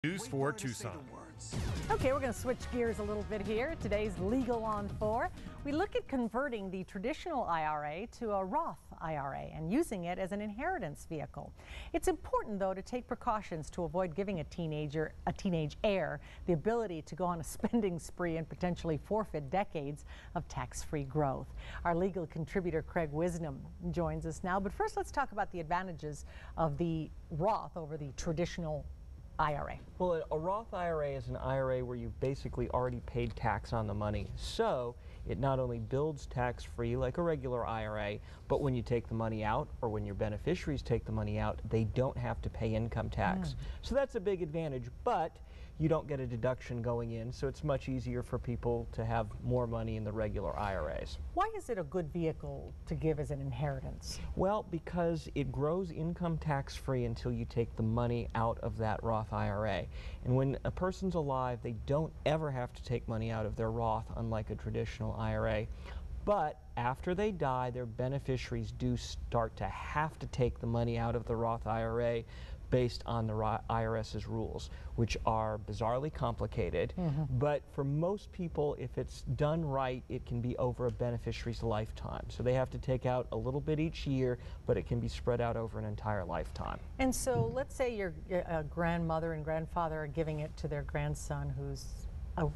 News for Tucson. Okay, we're going to switch gears a little bit here. Today's Legal on 4. We look at converting the traditional IRA to a Roth IRA and using it as an inheritance vehicle. It's important, though, to take precautions to avoid giving a teenage heir the ability to go on a spending spree and potentially forfeit decades of tax-free growth. Our legal contributor, Craig Wisnom, joins us now. But first, let's talk about the advantages of the Roth over the traditional IRA. Well, a Roth IRA is an IRA where you've basically already paid tax on the money. So it not only builds tax-free like a regular IRA, but when you take the money out or when your beneficiaries take the money out, they don't have to pay income tax. So that's a big advantage, but you don't get a deduction going in, so it's much easier for people to have more money in the regular IRAs. Why is it a good vehicle to give as an inheritance? Well, because it grows income tax-free until you take the money out of that Roth IRA. And when a person's alive, they don't ever have to take money out of their Roth, unlike a traditional IRA. But after they die, their beneficiaries do start to have to take the money out of the Roth IRA based on the IRS's rules, which are bizarrely complicated. But for most people, if it's done right, it can be over a beneficiary's lifetime. So they have to take out a little bit each year, but it can be spread out over an entire lifetime. And so let's say your grandmother and grandfather are giving it to their grandson who's a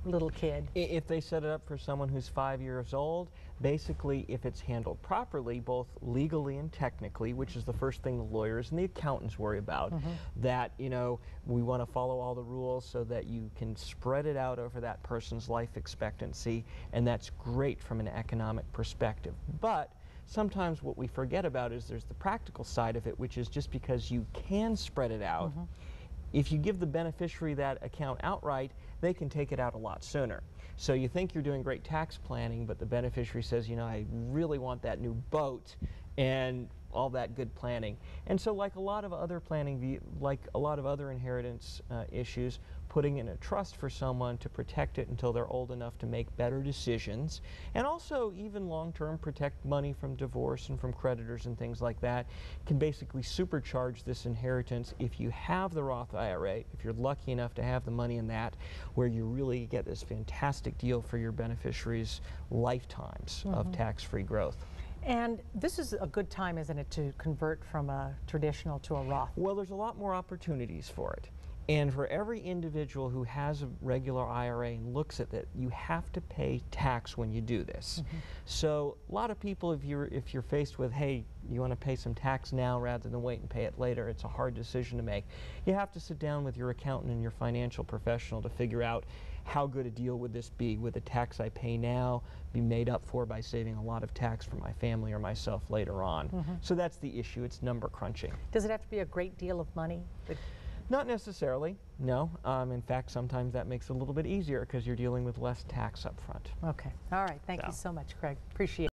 little kid. If they set it up for someone who's 5 years old, basically if it's handled properly, both legally and technically, which is the first thing the lawyers and the accountants worry about, that, you know, we want to follow all the rules so that you can spread it out over that person's life expectancy, and that's great from an economic perspective. But sometimes what we forget about is there's the practical side of it, which is just because you can spread it out, if you give the beneficiary that account outright, they can take it out a lot sooner. So you think you're doing great tax planning, but the beneficiary says, you know, I really want that new boat and all that good planning. And so like a lot of other planning, like a lot of other inheritance issues, putting in a trust for someone to protect it until they're old enough to make better decisions, and also even long-term protect money from divorce and from creditors and things like that, can basically supercharge this inheritance if you have the Roth IRA, if you're lucky enough to have the money in that, where you really get this fantastic deal for your beneficiaries' lifetimes of tax-free growth. And this is a good time, isn't it, to convert from a traditional to a Roth? Well, there's a lot more opportunities for it. And for every individual who has a regular IRA and looks at it, you have to pay tax when you do this. So a lot of people, if you're faced with, hey, you want to pay some tax now rather than wait and pay it later, it's a hard decision to make. You have to sit down with your accountant and your financial professional to figure out how good a deal would this be. Would the tax I pay now be made up for by saving a lot of tax for my family or myself later on? So that's the issue. It's number crunching. Does it have to be a great deal of money? Not necessarily, no. In fact, sometimes that makes it a little bit easier because you're dealing with less tax up front. Okay. All right. Thank you so much, Craig. Appreciate it.